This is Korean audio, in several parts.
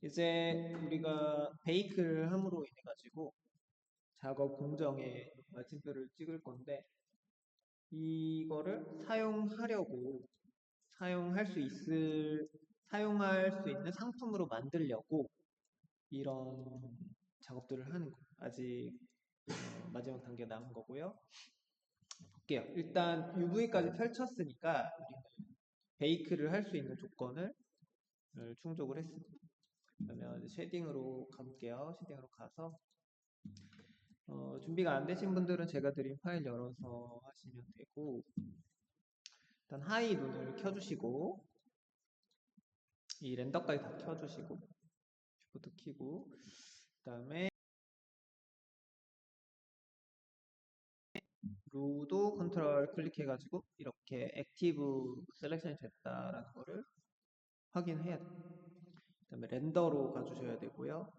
이제 우리가 베이크를 함으로 인해 가지고 작업 공정에 마침표를 찍을 건데 이거를 사용할 수 있는 상품으로 만들려고 이런 작업들을 하는 거예요. 아직 마지막 단계 남은 거고요. 볼게요. 일단 UV까지 펼쳤으니까 우리는 베이크를 할 수 있는 조건을 충족을 했습니다. 그러면 쉐딩으로 가볼게요. 쉐딩으로 가서 준비가 안 되신 분들은 제가 드린 파일 열어서 하시면 되고, 일단 하이 눈을 켜주시고 이 렌더까지 다 켜주시고 뷰부터 켜고, 그 다음에 루도 컨트롤 클릭해가지고 이렇게 액티브 셀렉션이 됐다라는 거를 확인해야 돼요. 그 다음에 렌더로 가주셔야 되고요.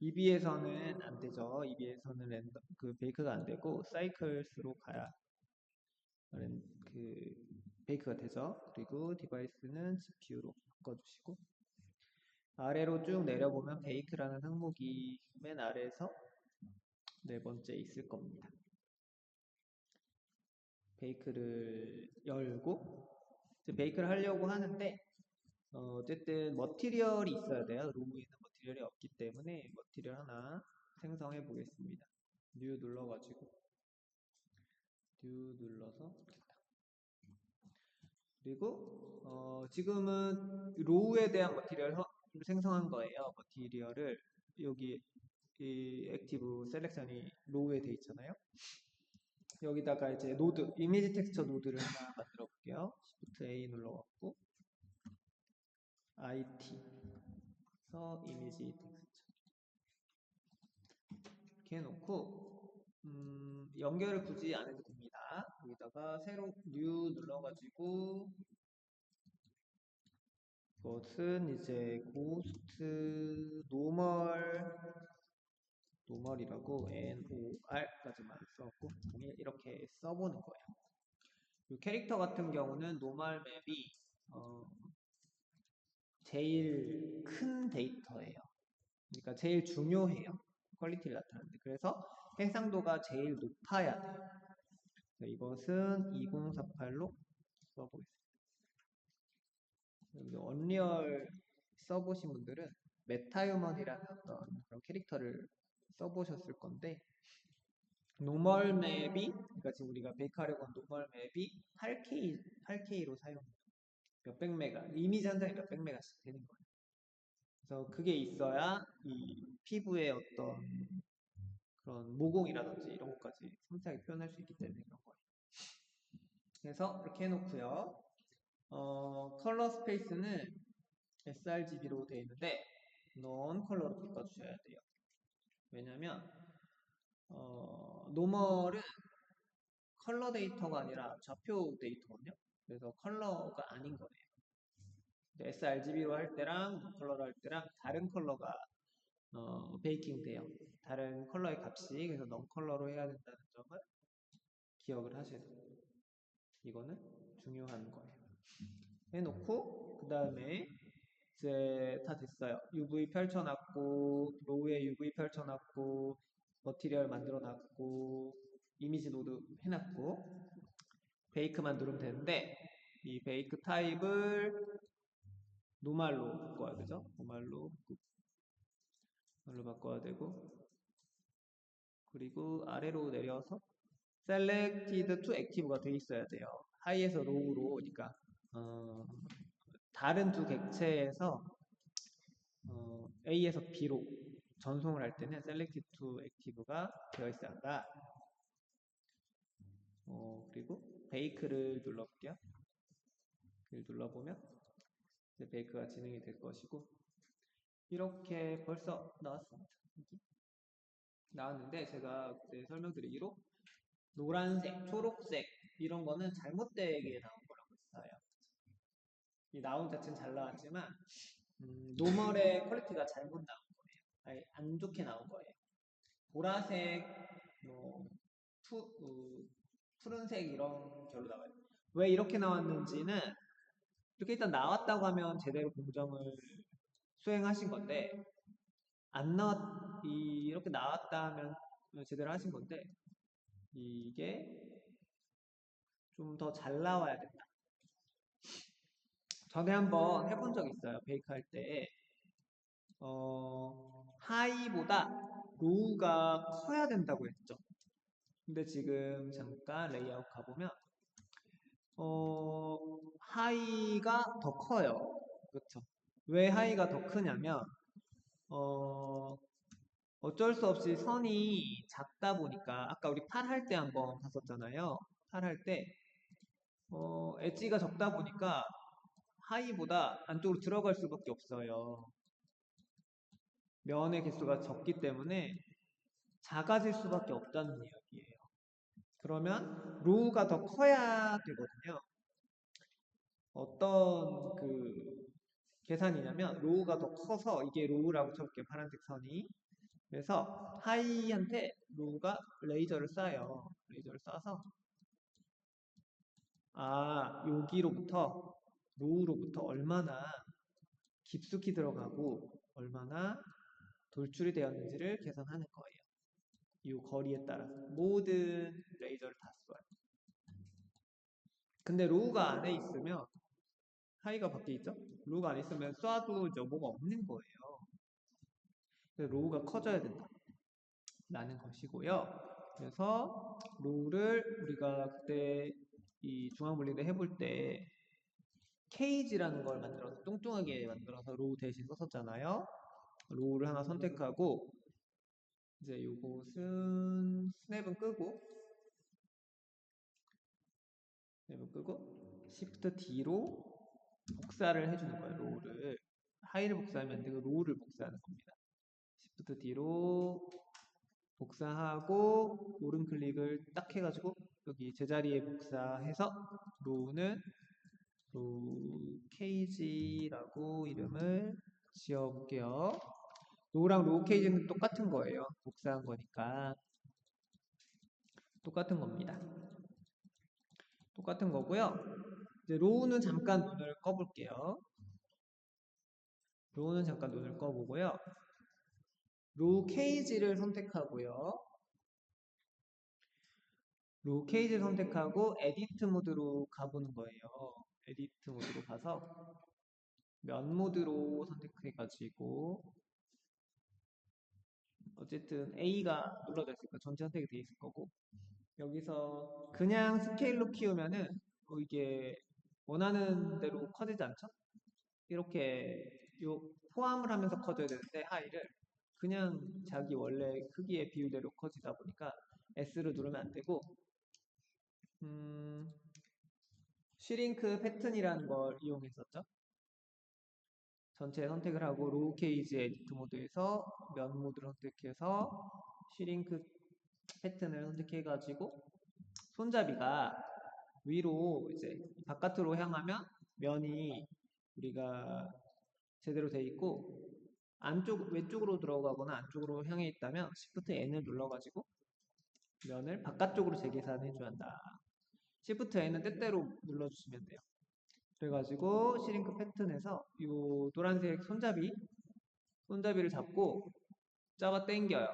EB에서는 안 되죠. EB에서는 베이크가 안 되고 사이클스로 가야 베이크가 되죠. 그리고 디바이스는 GPU로 바꿔주시고, 아래로 쭉 내려보면 베이크라는 항목이 맨 아래에서 네 번째 있을 겁니다. 베이크를 열고 이제 베이크를 하려고 하는데 어쨌든 머티리얼이 있어야 돼요. 로우에는 머티리얼이 없기 때문에 머티리얼 하나 생성해 보겠습니다. 뉴 눌러가지고 뉴 눌러서 그리고 지금은 로우에 대한 머티리얼을 생성한 거예요. 머티리얼을 여기 이 액티브 셀렉션이 로우에 돼 있잖아요. 여기다가 이제 노드, 이미지 텍스처 노드를 하나 만들어 볼게요. Shift A 눌러갖고 IT서 이미지 텍스처 이렇게 해놓고 연결을 굳이 안 해도 됩니다. 여기다가 새로 뉴 눌러가지고 이것은 이제 고스트 노멀이라고 NOR까지만 써갖고 이렇게 써보는 거예요. 이 캐릭터 같은 경우는 노멀 맵이 제일 큰 데이터예요. 그러니까 제일 중요해요. 퀄리티를 나타내는데. 그래서 해상도가 제일 높아야 돼요. 이것은 2048로 써보겠습니다. 언리얼 써보신 분들은 메타휴먼이라는 어떤 그런 캐릭터를 써보셨을 건데, 노멀 맵이, 그러니까 지금 우리가 베이크하려고 한 노멀 맵이 8K로 사용해요. 몇백 메가, 이미지 한 장에 몇백 메가씩 되는 거예요. 그래서 그게 있어야 이 피부의 어떤 그런 모공이라든지 이런 것까지 섬세하게 표현할 수 있기 때문에 그런 거예요. 그래서 이렇게 해놓고요. 컬러 스페이스는 sRGB로 되어 있는데 non 컬러로 바꿔주셔야 돼요. 왜냐면 노멀은 컬러 데이터가 아니라 좌표 데이터거든요. 그래서 컬러가 아닌 거예요. sRGB로 할 때랑 non 컬러로 할 때랑 다른 컬러가 베이킹 돼요. 다른 컬러의 값이. 그래서 non 컬러로 해야 된다는 점을 기억을 하셔야 돼요. 이거는 중요한 거예요. 해놓고 그 다음에 이제 다 됐어요. UV 펼쳐놨고 로우에 UV 펼쳐놨고 머티리얼 만들어놨고 이미지 노드 해놨고 베이크만 누르면 되는데, 이 베이크 타입을 노말로 바꿔야 되죠. 노말로 바꿔야 되고, 그리고 아래로 내려서 Selected to Active가 돼 있어야 돼요. 하이에서 로우로, 그러니까 다른 두 객체에서 A에서 B로 전송을 할 때는 Selected to Active가 되어 있어야 한다. 그리고 베이크를 눌러볼게요. 눌러보면 이제 베이크가 진행이 될 것이고, 이렇게 벌써 나왔습니다. 나왔는데 제가 그때 설명드리기로 노란색, 초록색 이런 거는 잘못되게 나온 거라고 했어요. 이 나온 자체는 잘 나왔지만 노멀의 퀄리티가 잘못 나온 거예요. 아니, 안 좋게 나온 거예요. 보라색, 뭐 푸른색 이런 결로 나와요. 왜 이렇게 나왔는지는, 이렇게 일단 나왔다고 하면 제대로 공정을 수행하신 건데 안 이렇게 나왔다 하면 제대로 하신 건데 이게 좀 더 잘 나와야 된다. 전에 한번 해본 적 있어요. 베이크 할 때. 하이보다 로우가 커야 된다고 했죠. 근데 지금 잠깐 레이아웃 가보면, 하이가 더 커요. 그렇죠? 왜 하이가 더 크냐면, 어, 어쩔 수 없이 선이 작다 보니까, 아까 우리 팔 할 때 한번 봤었잖아요. 팔 할 때, 엣지가 적다 보니까 하이보다 안쪽으로 들어갈 수밖에 없어요. 면의 개수가 적기 때문에 작아질 수밖에 없다는 이야기예요. 그러면 로우가 더 커야 되거든요. 어떤 계산이냐면 로우가 더 커서 이게 로우라고 쳐볼게요. 파란색 선이. 그래서 하이한테 로우가 레이저를 쏴요. 레이저를 쏴서 여기로부터 로우로부터 얼마나 깊숙이 들어가고 얼마나 돌출이 되었는지를 계산하는 거예요. 이 거리에 따라서 모든 레이저를 다 쏴요. 근데 로우가 안에 있으면 하이가 밖에 있죠? 로우가 안에 있으면 쏴도 이제 뭐가 없는 거예요. 그래서 로우가 커져야 된다. 라는 것이고요. 그래서 로우를 우리가 그때 이 중앙물리를 해볼 때 케이지라는 걸 만들어서 뚱뚱하게 만들어서 로우 대신 썼었잖아요. 로우를 하나 선택하고 이제 요것은 스냅은 끄고 Shift D로 복사를 해주는 거예요. 로우를 하이를 복사하면 안 되고 로우를 복사하는 겁니다. Shift D로 복사하고 오른 클릭을 딱 해가지고 여기 제자리에 복사해서 로우는 로우 케이지라고 이름을 지어볼게요. 로우랑 로우 케이지는 똑같은 거예요. 복사한 거니까 똑같은 겁니다. 똑같은 거고요. 이제 로우는 잠깐 눈을 꺼볼게요. 로우는 잠깐 눈을 꺼보고요. 로우 케이지를 선택하고요. 로우 케이지를 선택하고 에디트 모드로 가보는 거예요. 에디트 모드로 가서 면 모드로 선택해가지고 어쨌든 A가 눌러져 있으니까 전체 선택이 돼 있을 거고 여기서 그냥 스케일로 키우면은 이게 원하는 대로 커지지 않죠? 이렇게 포함을 하면서 커져야 되는데 하이를 그냥 자기 원래 크기의 비율대로 커지다 보니까 S를 누르면 안 되고 슈링크 패턴이라는 걸 이용했었죠. 전체 선택을 하고 로우 케이지 에디트 모드에서 면 모드를 선택해서 슈링크 패턴을 선택해가지고 손잡이가 위로 이제 바깥으로 향하면 면이 우리가 제대로 돼 있고 외쪽으로 들어가거나 안쪽으로 향해 있다면 Shift N을 눌러가지고 면을 바깥쪽으로 재계산해 줘야 한다. Shift N은 때때로 눌러주시면 돼요. 그래가지고 시링크 패턴에서 이 노란색 손잡이를 잡고 잡아 당겨요.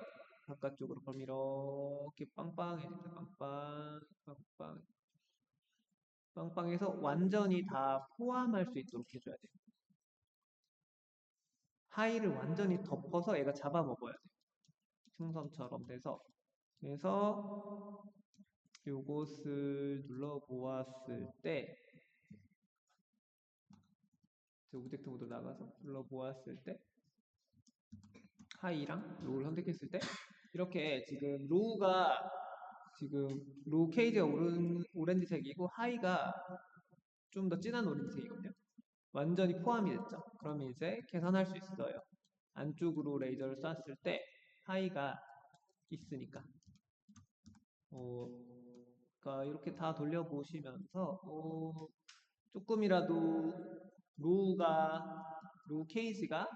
바깥쪽으로. 그럼 이렇게 빵빵해집니다. 빵빵 빵빵해서 완전히 다 포함할 수 있도록 해줘야 돼요. 하이를 완전히 덮어서 얘가 잡아먹어야 돼요. 풍선처럼 돼서. 그래서 요것을 눌러보았을 때 오브젝트 모드 나가서 눌러보았을 때 하이랑 로우를 선택했을 때 이렇게 지금 로우 케이지가 오렌지색이고 하이가 좀 더 진한 오렌지색이거든요. 완전히 포함이 됐죠. 그러면 이제 계산할 수 있어요. 안쪽으로 레이저를 쐈을 때 하이가 있으니까. 그러니까 이렇게 다 돌려보시면서 조금이라도 로우 케이지가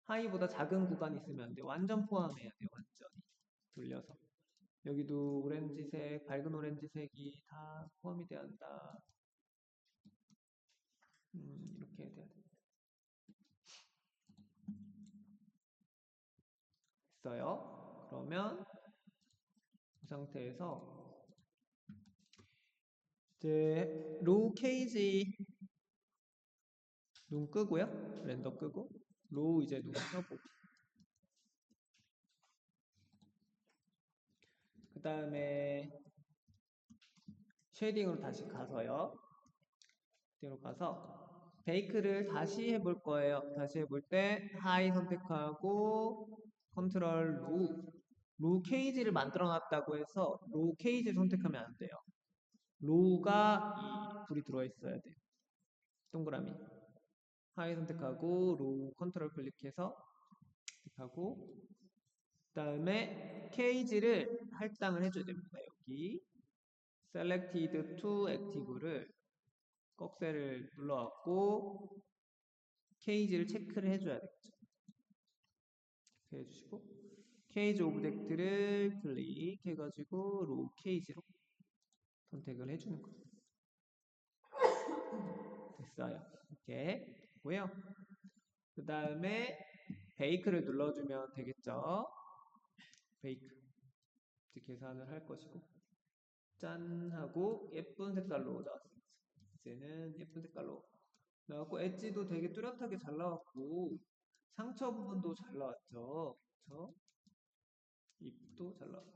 하이보다 작은 구간이 있으면 안 돼요. 완전 포함해야 돼요. 완전히 돌려서. 여기도 오렌지색, 밝은 오렌지색이 다 포함이 돼야 한다. 이렇게 돼야 돼. 됐어요. 그러면 이 상태에서 이제 로우 케이지 눈 끄고요. 렌더 끄고 로우 이제 눈 켜고 그 다음에 쉐이딩으로 다시 가서요. 쉐이딩으로 가서 베이크를 다시 해볼 거예요. 다시 해볼 때 하이 선택하고 컨트롤 로우 케이지를 만들어 놨다고 해서 로우 케이지를 선택하면 안 돼요. 로우가 이 불이 들어 있어야 돼요. 동그라미. 하이 선택하고 로우 컨트롤 클릭해서 선택하고 그 다음에 케이지를 할당을 해줘야 됩니다. 여기 selected to active를 꺽쇠를 눌러갖고 케이지를 체크를 해줘야 되겠죠. 해주시고 케이지 오브젝트를 클릭해가지고 로우 케이지로 선택을 해주는 거예요. 됐어요. 이렇게 됐고요. 그 다음에 베이크를 눌러주면 되겠죠. 베이크 이제 계산을 할 것이고 짠 하고 예쁜 색깔로 나왔습니다. 이제는 예쁜 색깔로 나왔고 엣지도 되게 뚜렷하게 잘 나왔고 상처 부분도 잘 나왔죠. 그쵸? 입도 잘 나왔고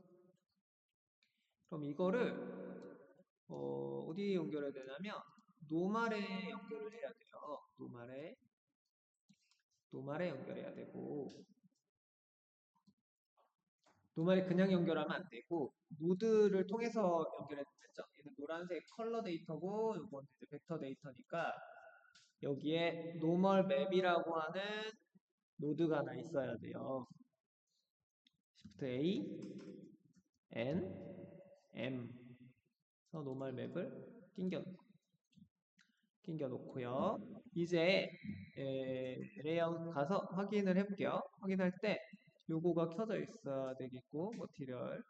그럼 이거를 어디에 연결해야 되냐면 노말에 연결을 해야 돼요. 노말에 연결해야 되고 노말에 그냥 연결하면 안 되고 노드를 통해서 연결해야 되죠. 얘는 노란색 컬러 데이터고 이건 이제 벡터 데이터니까 여기에 노멀 맵이라고 하는 노드가 하나 있어야 돼요. Shift A, N, M. 그래서 노멀 맵을 끼겨 놓고요. 이제 레이아웃 가서 확인을 해볼게요. 확인할 때 요거가 켜져 있어야 되겠고 머티리얼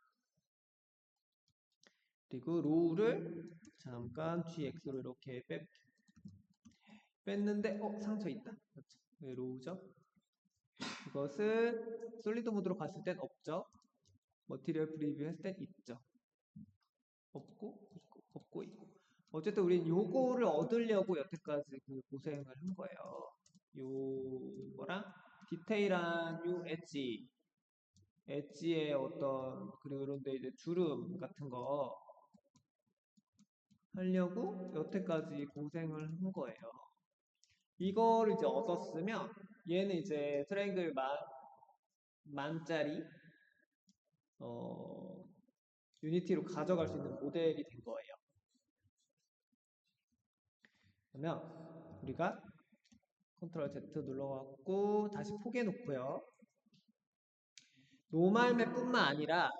그리고 로우를 잠깐 GX로 이렇게 뺐는데 상처 있다. 그렇죠. 왜 로우죠? 이것은 솔리드 모드로 갔을 땐 없죠. 머티리얼 프리뷰 했을 땐 있죠. 없고 있고. 어쨌든 우린 요거를 얻으려고 여태까지 그 고생을 한 거예요. 요거랑 디테일한 요 엣지의 어떤 그런데 이제 주름 같은 거 하려고 여태까지 고생을 한 거예요. 이거를 이제 얻었으면 얘는 이제 트라이앵글 만짜리 유니티로 가져갈 수 있는 모델이 된 거예요. 그러면 우리가 컨트롤 Z 눌러갖고 다시 포개 놓고요. 노멀 맵뿐만 아니라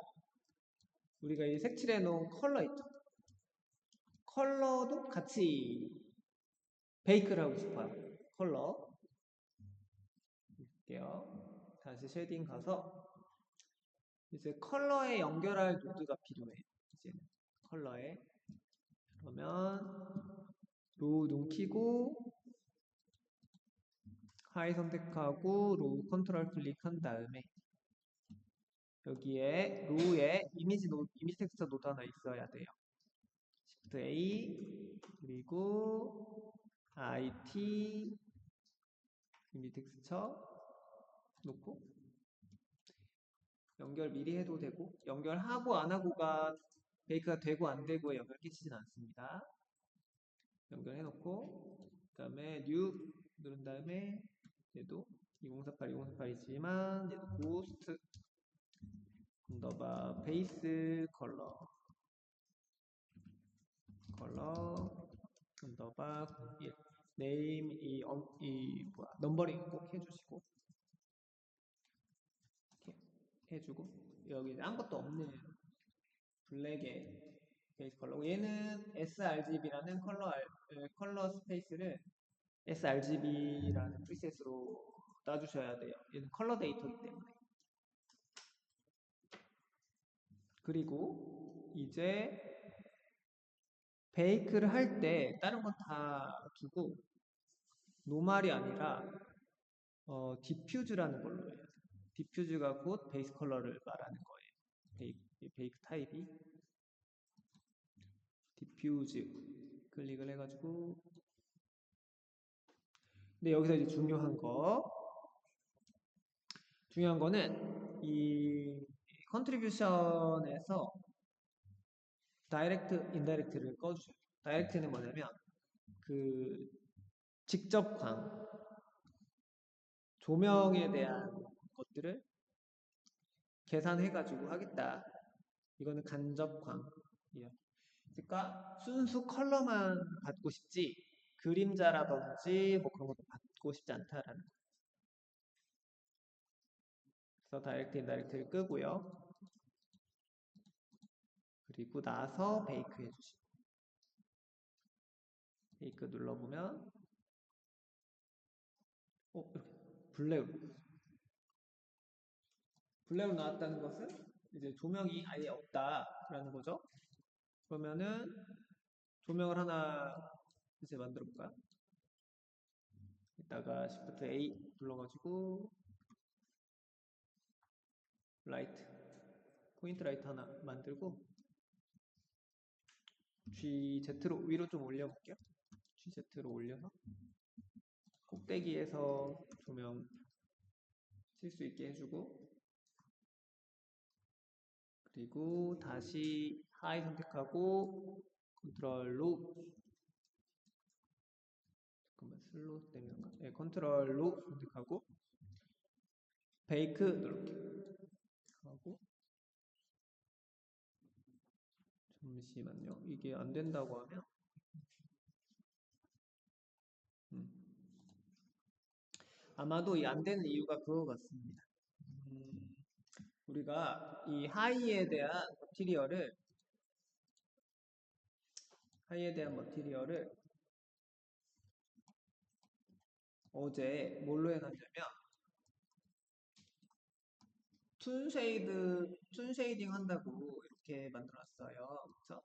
우리가 이 색칠해 놓은 컬러 있죠. 컬러도 같이 베이크를 하고 싶어요. 컬러 볼게요. 다시 쉐딩 가서 이제 컬러에 연결할 노드가 필요해요. 이제는 컬러에 그러면 로우 눈 키고 하이 선택하고 로우 컨트롤 클릭한 다음에 여기에 로우에 이미지 텍스처 노드 하나 있어야 돼요. Shift A 그리고 IT 이미지 텍스처 놓고 연결 미리 해도 되고 연결하고 안 하고가 베이크가 되고 안 되고에 영향을 끼치진 않습니다. 연결해 놓고 그 다음에 뉴 누른 다음에 얘도 2048이지만 얘도 고스트 언더바 베이스 컬러 언더바 01 네임 넘버링 꼭 해주시고 이렇게 해주고 여기 아무것도 없는 블랙의 베이스 컬러고 얘는 sRGB라는 컬러 스페이스를 sRGB라는 프리셋으로 놔주셔야 돼요. 얘는 컬러 데이터이기 때문에. 그리고 이제 베이크를 할 때 다른 건 다 두고 노말이 아니라 디퓨즈라는 걸로 해요. 디퓨즈가 곧 베이스 컬러를 말하는 거예요. 베이크 타입이 디퓨즈 클릭을 해가지고, 근데 여기서 이제 중요한 거는 이 컨트리뷰션에서 다이렉트, 인다이렉트를 꺼주셔요. 다이렉트는 뭐냐면 그 직접 조명에 대한 것들을 계산해가지고 하겠다. 이거는 간접광이에요. 그러니까 순수 컬러만 받고 싶지 그림자라든지 뭐 그런 것도 받고 싶지 않다라는 거. 그래서 다이렉트, 인다이렉트를 끄고요. 그리고 나서 베이크 해주시고 베이크 눌러보면 이렇게 블랙으로 나왔다는 것은 이제 조명이 아예 없다라는 거죠. 그러면은 조명을 하나 이제 만들어 볼까요? 이따가 Shift A 눌러가지고 라이트 포인트 라이트 하나 만들고 GZ로 위로 좀 올려볼게요. GZ로 올려서 꼭대기에서 조명 칠 수 있게 해주고, 그리고 다시 하이 선택하고 컨트롤로, 잠깐만 슬로우 때문인가? 네, 컨트롤로 선택하고 베이크 누를게요. 하고 잠시만요. 이게 안 된다고 하면 아마도 이 안 되는 이유가 그거 같습니다. 우리가 이 하이에 대한 머티리얼을 어제 뭘로 해놨냐면 툰 쉐이딩 한다고 이렇게 만들어놨어요. 그쵸?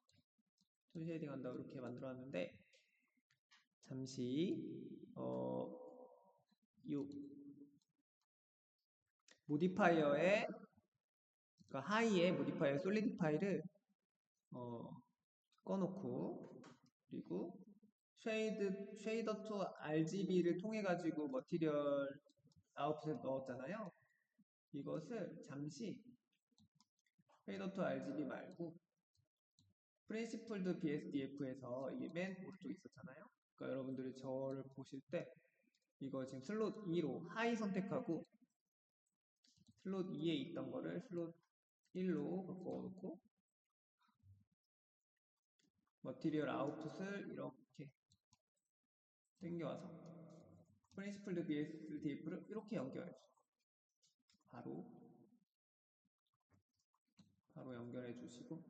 툰 쉐이딩 한다고 이렇게 만들어놨는데 잠시 이 모디파이어에 그러니까 하이에 모디파이어 솔리드 파일을 꺼놓고, 그리고 쉐이더 투 RGB를 통해 가지고 머티리얼 아웃풋을 넣었잖아요. 이것을 잠시 쉐이더 투 RGB 말고 프린시플드 BSDF에서 이게 맨 오른쪽에 있었잖아요. 그러니까 여러분들이 저를 보실 때 이거 지금 슬롯 2로 하이 선택하고 슬롯 2에 있던 거를 슬롯 1로 바꿔놓고 머티리얼 아웃풋을 이렇게 당겨와서 프린시플드 BSDF를 이렇게 연결해줘. 바로 연결해 주시고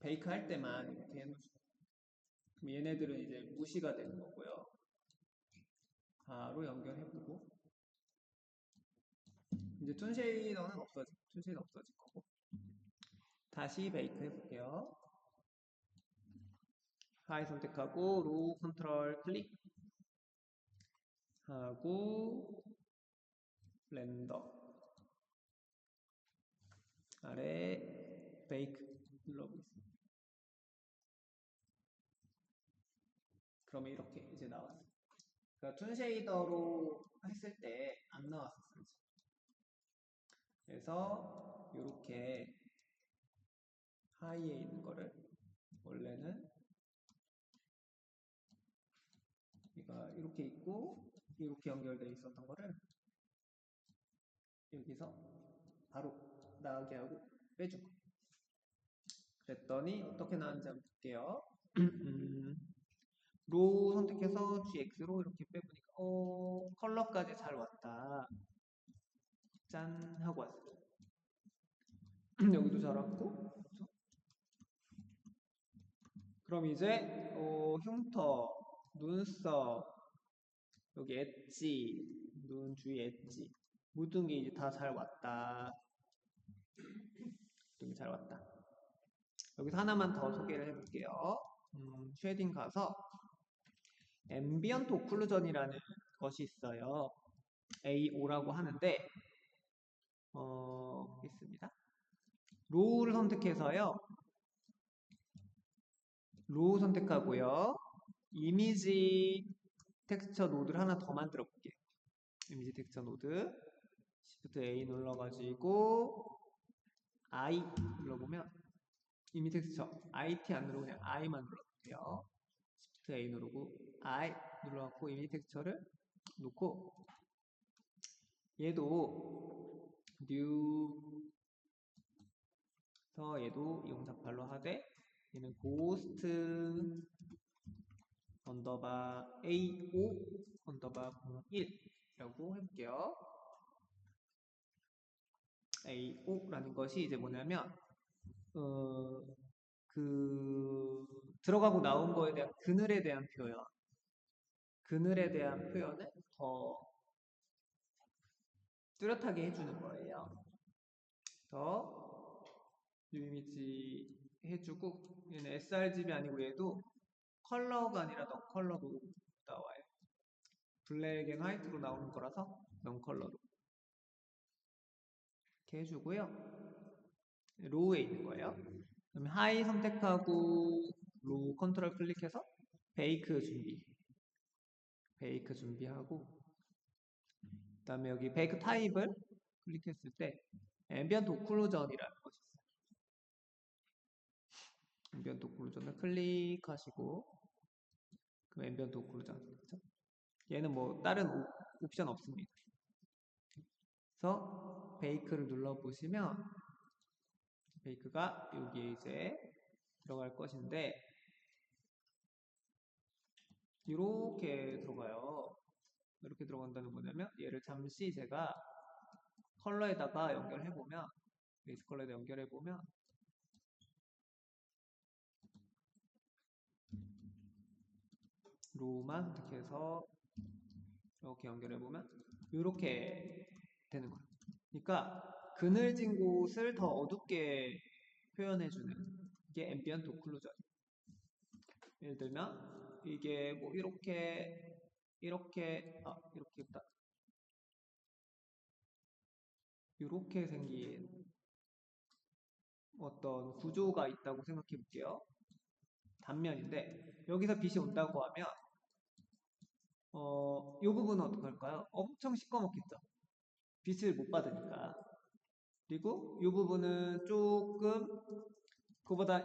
베이크 할 때만 이렇게 해놓으시고, 그럼 얘네들은 이제 무시가 되는 거고요. 바로 연결해보고 이제 툰 쉐이더는 없어질 거고 다시 베이크 해볼게요. 하이 선택하고 로우 컨트롤 클릭 하고 블렌더 아래 베이크 눌러보겠습니다. 그러면 이렇게 이제 나왔어요. 그러니까 툰 쉐이더로 했을 때 안 나왔었어요. 그래서 이렇게 하이에 있는 거를 원래는 얘가 이렇게 있고 이렇게 연결되어 있었던 거를 여기서 바로 나가게 하고 빼준 거. 그랬더니 어떻게 나왔는지 한번 볼게요. 로 선택해서 GX로 이렇게 빼보니까 컬러까지 잘 왔다. 짠 하고 왔어요. 여기도 잘 왔고. 그렇죠? 그럼 이제 흉터, 눈썹, 여기 엣지, 눈 주위 엣지 모든 게 이제 다 잘 왔다. 모든 게 잘 왔다. 여기서 하나만 더 소개를 해볼게요. 쉐딩 가서 앰비언트 오클루전이라는 것이 있어요. AO라고 하는데 있습니다. 로우를 선택해서요. 로우 선택하고요. 이미지 텍스처 노드를 하나 더 만들어 볼게요. 이미지 텍스처 노드 Shift A 눌러가지고 I 눌러보면 이미지 텍스처 IT 안 누르고 그냥 I만 눌러볼게요. Shift A 누르고 I 눌러갖고 이미지 텍스처를 놓고 얘도 new 얘도 이용작발로 하되 얘는 ghost 언더바 AO 언더바 01이라고 해볼게요. AO라는 것이 이제 뭐냐면 들어가고 나온 거에 대한 그늘에 대한 표현을 더 뚜렷하게 해주는 거예요. 그래서 이미지 해주고 얘는 sRGB 아니고 얘도 컬러가 아니라 넌 컬러로 나와요. 블랙 앤 화이트로 나오는 거라서 넌 컬러로 이렇게 해주고요. 로우에 있는 거예요. 그다음에 하이 선택하고 로우 컨트롤 클릭해서 베이크 준비하고 그다음에 여기 베이크 타입을 클릭했을 때 앰비언트 오클루전이라는 것이 있어요. 앰비언트 오클루전을 클릭하시고 그럼 앰비언트 오클루전 그렇죠? 얘는 뭐 다른 옵션 없습니다. 그래서 베이크를 눌러보시면 베이크가 여기에 이제 들어갈 것인데 이렇게 들어가요. 이렇게 들어간다는 뭐냐면 얘를 잠시 제가 컬러에다가 연결해보면 베이스 컬러에다 연결해보면 로우만 선택해서 이렇게 연결해보면 이렇게 되는 거예요. 그러니까 그늘진 곳을 더 어둡게 표현해주는 이게 앰비언트 오클루전. 예를 들면 이게 뭐 이렇게 생긴 어떤 구조가 있다고 생각해 볼게요. 단면인데 여기서 빛이 온다고 하면 이 부분은 어떡할까요? 엄청 시꺼멓겠죠. 빛을 못 받으니까. 그리고 이 부분은 조금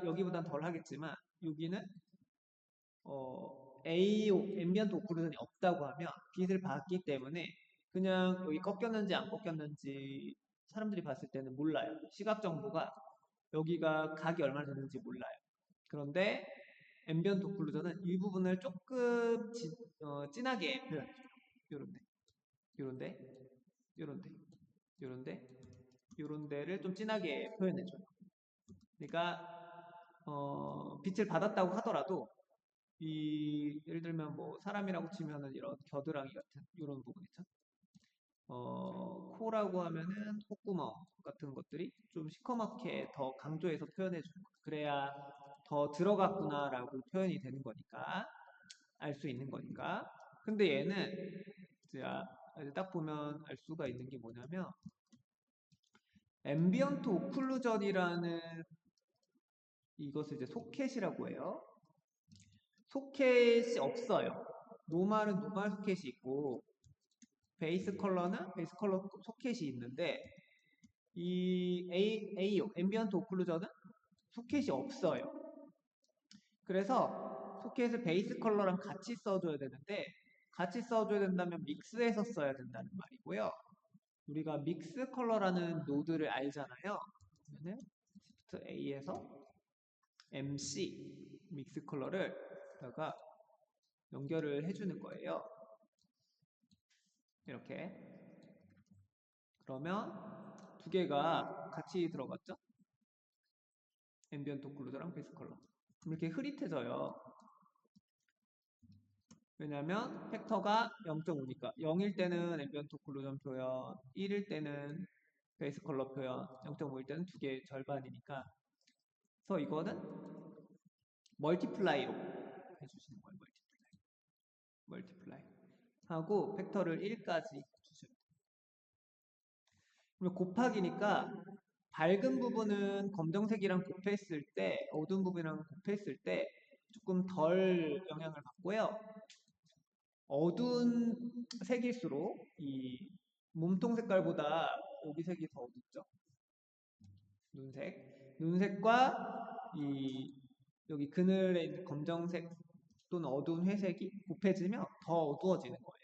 여기보단 덜 하겠지만 여기는 AO, 앰비언트 오클루전이 없다고 하면 빛을 받기 때문에 그냥 여기 꺾였는지 안 꺾였는지 사람들이 봤을 때는 몰라요. 시각 정보가 여기가 각이 얼마나 되는지 몰라요. 그런데 앰비언트 오클루전은 이 부분을 조금 진하게 표현해줘요. 요런데, 요런데, 요런데, 요런데, 요런데를 좀 진하게 표현해줘요. 그러니까 빛을 받았다고 하더라도 예를 들면 뭐 사람이라고 치면은 이런 겨드랑이 같은 이런 부분 있죠. 코라고 하면은 콧구멍 같은 것들이 좀 시커멓게 더 강조해서 표현해 주는 거예요. 그래야 더 들어갔구나라고 표현이 되는 거니까 알 수 있는 거니까. 근데 얘는 이제 딱 보면 알 수가 있는 게 뭐냐면 앰비언트 오클루전이라는 이것을 이제 소켓이라고 해요. 소켓이 없어요. 노말은 노말 소켓이 있고 베이스 컬러는 베이스 컬러 소켓이 있는데 이 AO, 앰비언트 오클루전은 소켓이 없어요. 그래서 소켓을 베이스 컬러랑 같이 써줘야 되는데 같이 써줘야 된다면 믹스해서 써야 된다는 말이고요. 우리가 믹스 컬러라는 노드를 알잖아요. 그러면 Shift A에서 MC 믹스 컬러를 다가 연결을 해주는 거예요. 이렇게. 그러면 두 개가 같이 들어갔죠? 앰비언트 오클루전랑 베이스 컬러. 그럼 이렇게 흐릿해져요. 왜냐면 팩터가 0.5니까 0일 때는 앰비언트 오클루전 표현, 1일 때는 베이스 컬러 표현, 0.5일 때는 두 개의 절반이니까. 그래서 이거는 멀티플라이로 해주시는 거예요. 멀티플라이 하고 팩터를 1까지 주셔요. 그리고 곱하기니까 밝은 부분은 검정색이랑 곱했을 때, 어두운 부분이랑 곱했을 때 조금 덜 영향을 받고요. 어두운 색일수록 이 몸통 색깔보다 여기 색이 더 어둡죠. 눈색. 눈색과 이 여기 그늘에 있는 검정색 또는 어두운 회색이 곱해지면 더 어두워지는 거예요.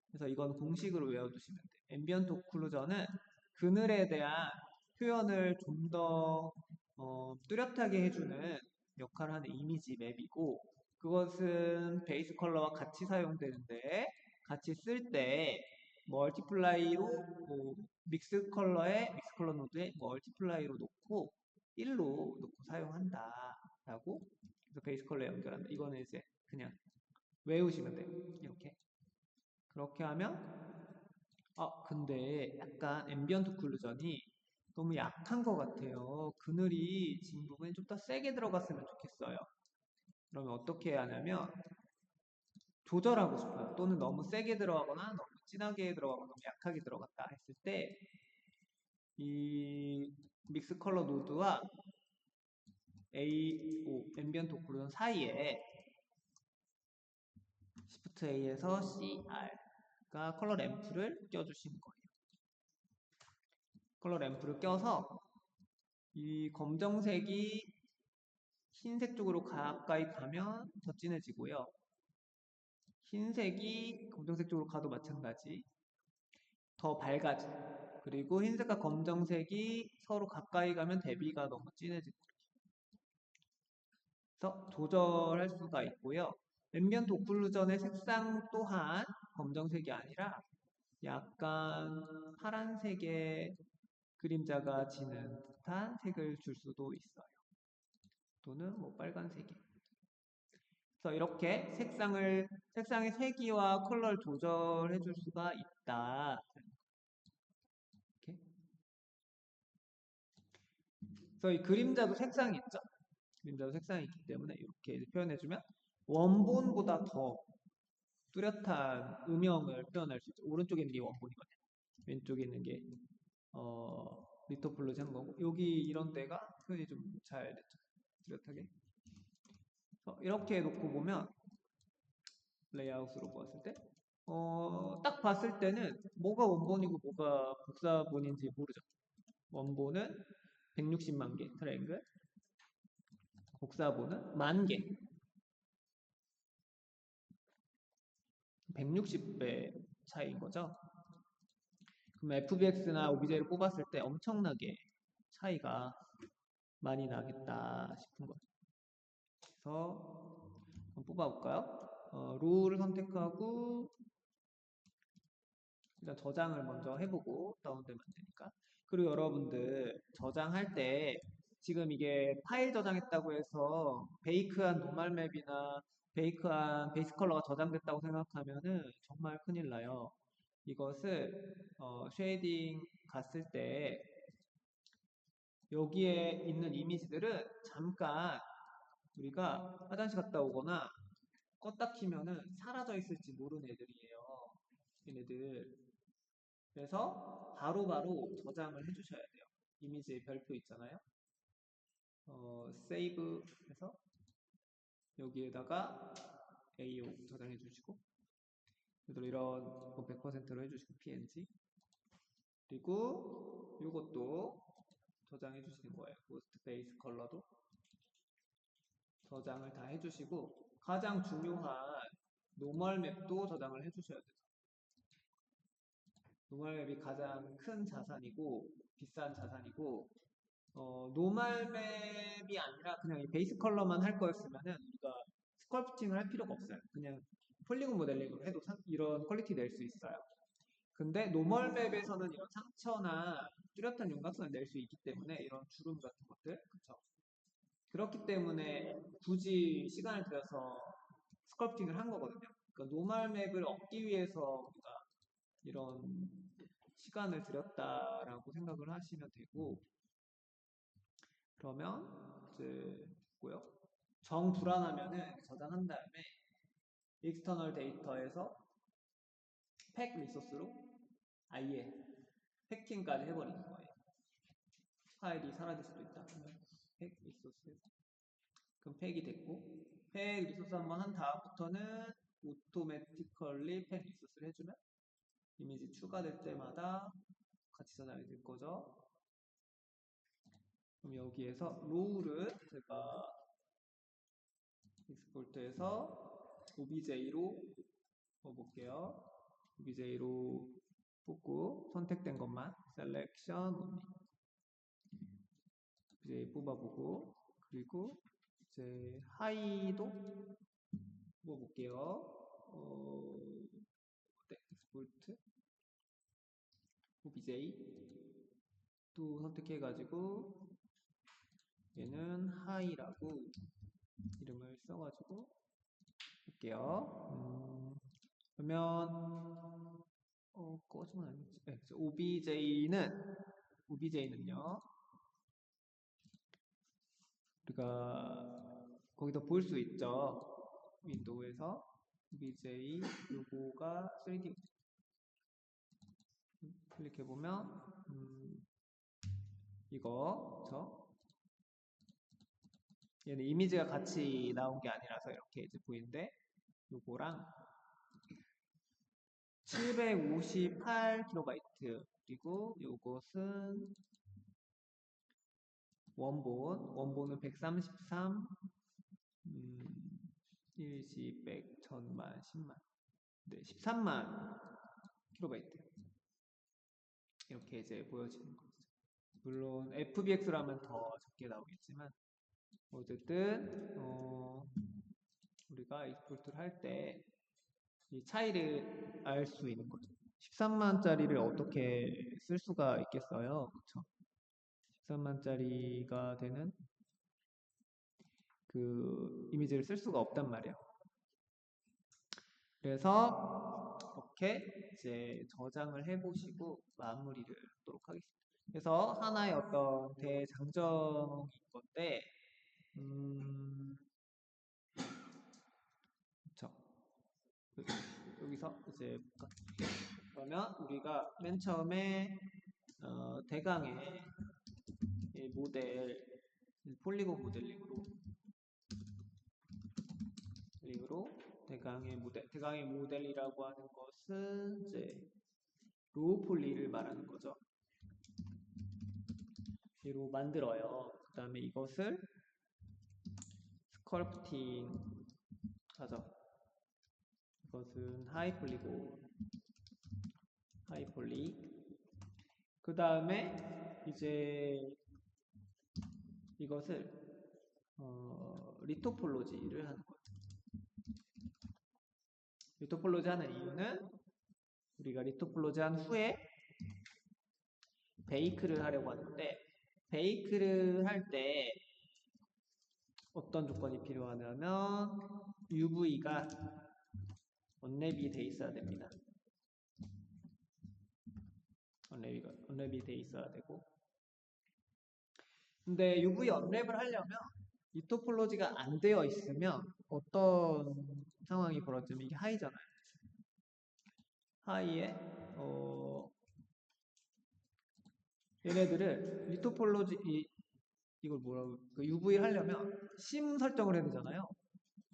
그래서 이건 공식으로 외워두시면 돼요. 앰비언트 오클루전은 그늘에 대한 표현을 좀 더 뚜렷하게 해주는 역할을 하는 이미지 맵이고 그것은 베이스 컬러와 같이 사용되는데 같이 쓸 때 멀티플라이로 믹스 컬러 노드에 멀티플라이로 놓고 1로 놓고 사용한다라고 그래서 베이스 컬러에 연결한다. 이거는 이제 그냥 외우시면 돼요. 이렇게. 그렇게 하면 근데 약간 앰비언트 오클루전이 너무 약한 것 같아요. 그늘이 지금 부분이 좀 더 세게 들어갔으면 좋겠어요. 그러면 어떻게 해야 하냐면 조절하고 싶어요. 또는 너무 세게 들어가거나 너무 진하게 들어가거나 너무 약하게 들어갔다 했을 때 이 믹스 컬러 노드와 앰비언트 오클루전 사이에 Shift A에서 CR가 컬러 램프를 껴주시는 거예요. 컬러 램프를 껴서 이 검정색이 흰색 쪽으로 가까이 가면 더 진해지고요. 흰색이 검정색 쪽으로 가도 마찬가지. 더 밝아져요. 그리고 흰색과 검정색이 서로 가까이 가면 대비가 너무 진해지고 그래서 조절할 수가 있고요. 앰비언트 오클루전의 색상 또한 검정색이 아니라 약간 파란색의 그림자가 지는 듯한 색을 줄 수도 있어요. 또는 뭐 빨간색이. 그래서 이렇게 색상의 세기와 컬러를 조절해 줄 수가 있다. 이렇게. 그래서 이 그림자도 색상이 있죠. 그림자도 색상이 있기 때문에 이렇게 표현해주면 원본보다 더 뚜렷한 음영을 표현할 수 있죠. 오른쪽에 있는 게 원본이거든요. 왼쪽에 있는 게 리토플로지 한 거고 여기 이런 데가 표현이 좀 잘 됐죠. 뚜렷하게. 이렇게 놓고 보면 레이아웃으로 보았을 때 딱 봤을 때는 뭐가 원본이고 뭐가 복사본인지 모르죠. 원본은 160만 개 트라이앵글, 복사본은 10,000개. 160배 차이인 거죠. 그럼 FBX나 OBJ를 뽑았을 때 엄청나게 차이가 많이 나겠다 싶은 거죠. 그래서 한번 뽑아볼까요? 룰을 선택하고 일단 저장을 먼저 해보고 다운되면 안 되니까. 그리고 여러분들 저장할 때 지금 이게 파일 저장했다고 해서 베이크한 노멀 맵이나 베이크한 베이스 컬러가 저장됐다고 생각하면은 정말 큰일 나요. 이것을 쉐이딩 갔을 때 여기에 있는 이미지들은 잠깐 우리가 화장실 갔다 오거나 껐다 키면은 사라져 있을지 모르는 애들이에요. 얘네들. 그래서 바로바로 저장을 해주셔야 돼요. 이미지의 별표 있잖아요. 세이브 해서 여기에다가 AO 저장해 주시고 이런 100%로 해주시고 PNG 그리고 이것도 저장해 주시는 거예요. 고스트 베이스 컬러도 저장을 다 해주시고 가장 중요한 노멀 맵도 저장을 해주셔야 돼요. 노멀 맵이 가장 큰 자산이고 비싼 자산이고 노멀 맵이 아니라 그냥 이 베이스 컬러만 할 거였으면은 우리가 스컬프팅을 할 필요가 없어요. 그냥 폴리곤 모델링으로 해도 이런 퀄리티 낼 수 있어요. 근데 노멀 맵에서는 이런 상처나 뚜렷한 윤곽선을 낼 수 있기 때문에 이런 주름 같은 것들 그쵸? 그렇기 때문에 굳이 시간을 들여서 스컬프팅을 한 거거든요. 그러니까 노멀 맵을 얻기 위해서 우리가 이런 시간을 들였다라고 생각을 하시면 되고 그러면 이제 뭐요? 정 불안하면은 저장한 다음에 익스터널 데이터에서 팩 리소스로 아예 해킹까지 해버리는 거예요. 파일이 사라질 수도 있다. 그러면 팩 리소스. 그럼 팩이 됐고, 팩 리소스 한번 한 다음부터는 오토매티컬리 팩 리소스를 해주면 이미지 추가될 때마다 같이 전달이 될 거죠. 그럼 여기에서 로우를 제가 익스포트해서 OBJ로 넣어볼게요. OBJ로 뽑고 선택된 것만 셀렉션 only OBJ 뽑아보고, 그리고 이제 하이도 뽑아볼게요. 네, 익스포트 OBJ 또 선택해가지고 얘는 하이라고 이름을 써가지고 할게요. 그러면 꺼지면 안 되지. 네, OBJ는요 우리가 거기서 볼 수 있죠. 윈도우에서 OBJ 요거가 3D 클릭해보면 이거 얘는 이미지가 같이 나온 게 아니라서 이렇게 이제 보이는데 요거랑 758KB 그리고 요것은 원본은 133 일시 100 1000만 10만 네, 13만 킬로바이트 이렇게 이제 보여지는 거죠. 물론 FBX라면 더 적게 나오겠지만 어쨌든 우리가 익스포트를 할 때 이 차이를 알 수 있는 거죠. 13만짜리를 어떻게 쓸 수가 있겠어요? 그렇죠? 13만짜리가 되는 그 이미지를 쓸 수가 없단 말이에요. 그래서 이렇게 이제 저장을 해보시고 마무리를 하도록 하겠습니다. 그래서 하나의 어떤 대장정인 건데, 그쵸. 여기서 이제 볼까? 그러면 우리가 맨 처음에 대강의 모델 폴리곤 모델링으로 대강의 모델이라고 하는 것은 이제 로우 폴리를 말하는 거죠. 로 만들어요. 그 다음에 이것을 스컬프팅 하죠. 이것은 하이폴리고 하이폴리. 그 다음에 이제 이것을 리토폴로지를 하는 거예요. 리토폴로지 하는 이유는 우리가 리토폴로지 한 후에 베이크를 하려고 하는데, 베이크를 할 때 어떤 조건이 필요하냐면 UV가 언랩이 돼 있어야 됩니다. 언랩이 돼 있어야 되고, 근데 UV 언랩을 하려면 리토폴로지가 안 되어 있으면 어떤 상황이 벌어지면 이게 하이잖아요. 하이에 얘네들을 리토폴로지 이걸 뭐라고 그 UV를 하려면 심 설정을 해야 되잖아요.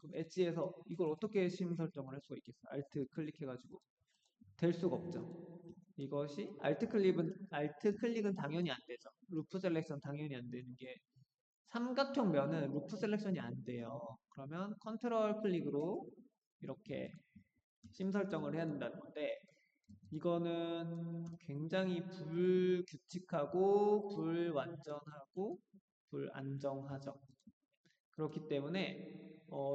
그럼 엣지에서 이걸 어떻게 심 설정을 할 수가 있겠어요? 알트 클릭해가지고 될 수가 없죠. 이것이 알트 클릭은 당연히 안 되죠. 루프 셀렉션 당연히 안 되는 게 삼각형 면은 루프 셀렉션이 안 돼요. 그러면 컨트롤 클릭으로 이렇게 심 설정을 해야 된다는 건데, 이거는 굉장히 불규칙하고 불완전하고 불안정하죠. 그렇기 때문에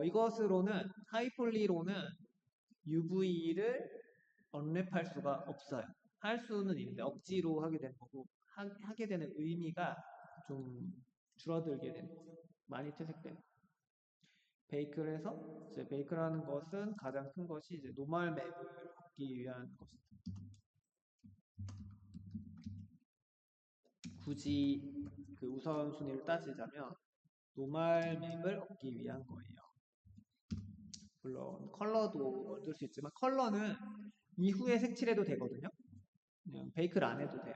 이것으로는 하이폴리로는 UV를 언랩할 수가 없어요. 할 수는 있는데 억지로 하게 되는 거고, 하게 되는 의미가 좀 줄어들게 되는 거예요. 많이 퇴색되는. 베이크를 해서 이제 베이크라는 것은 가장 큰 것이 이제 노멀 맵을 얻기 위한 것입니다. 굳이 그 우선순위를 따지자면 노멀 맵을 얻기 위한 거예요. 물론 컬러도 얻을 수 있지만 컬러는 이후에 색칠해도 되거든요. 그냥 베이크를 안 해도 돼요.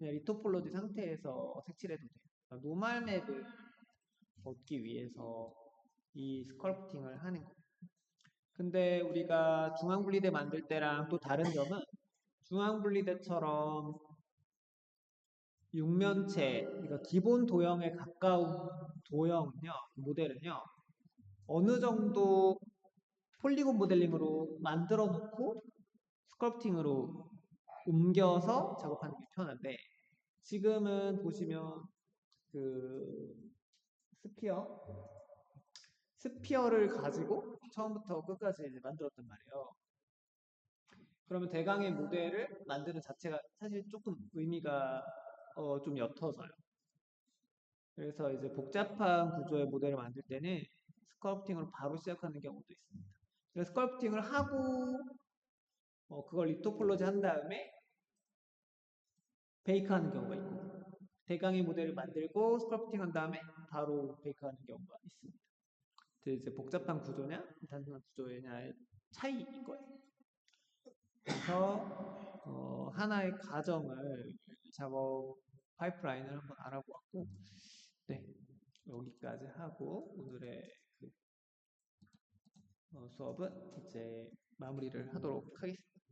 그냥 리토폴로지 상태에서 색칠해도 돼요. 그러니까 노멀 맵을 얻기 위해서 이 스컬프팅을 하는 거예요. 근데 우리가 중앙분리대 만들 때랑 또 다른 점은 중앙분리대처럼 육면체, 그러니까 기본 도형에 가까운 도형은요, 모델은요, 어느 정도 폴리곤 모델링으로 만들어 놓고 스컬프팅으로 옮겨서 작업하는 게 편한데, 지금은 보시면 그 스피어, 스피어를 가지고 처음부터 끝까지 이제 만들었단 말이에요. 그러면 대강의 모델을 만드는 자체가 사실 조금 의미가 좀 옅어져요. 그래서 이제 복잡한 구조의 모델을 만들 때는 스컬프팅으로 바로 시작하는 경우도 있습니다. 그래서 스컬프팅을 하고 그걸 리토폴로지 한 다음에 베이크하는 경우가 있고 대강의 모델을 만들고 스컬프팅 한 다음에 바로 베이크하는 경우가 있습니다. 근데 이제 복잡한 구조냐 단순한 구조냐의 차이인 거예요. 그래서 하나의 과정을 작업 파이프라인을 한번 알아보았고 네 여기까지 하고 오늘의 그 수업은 이제 마무리를 하도록 하겠습니다.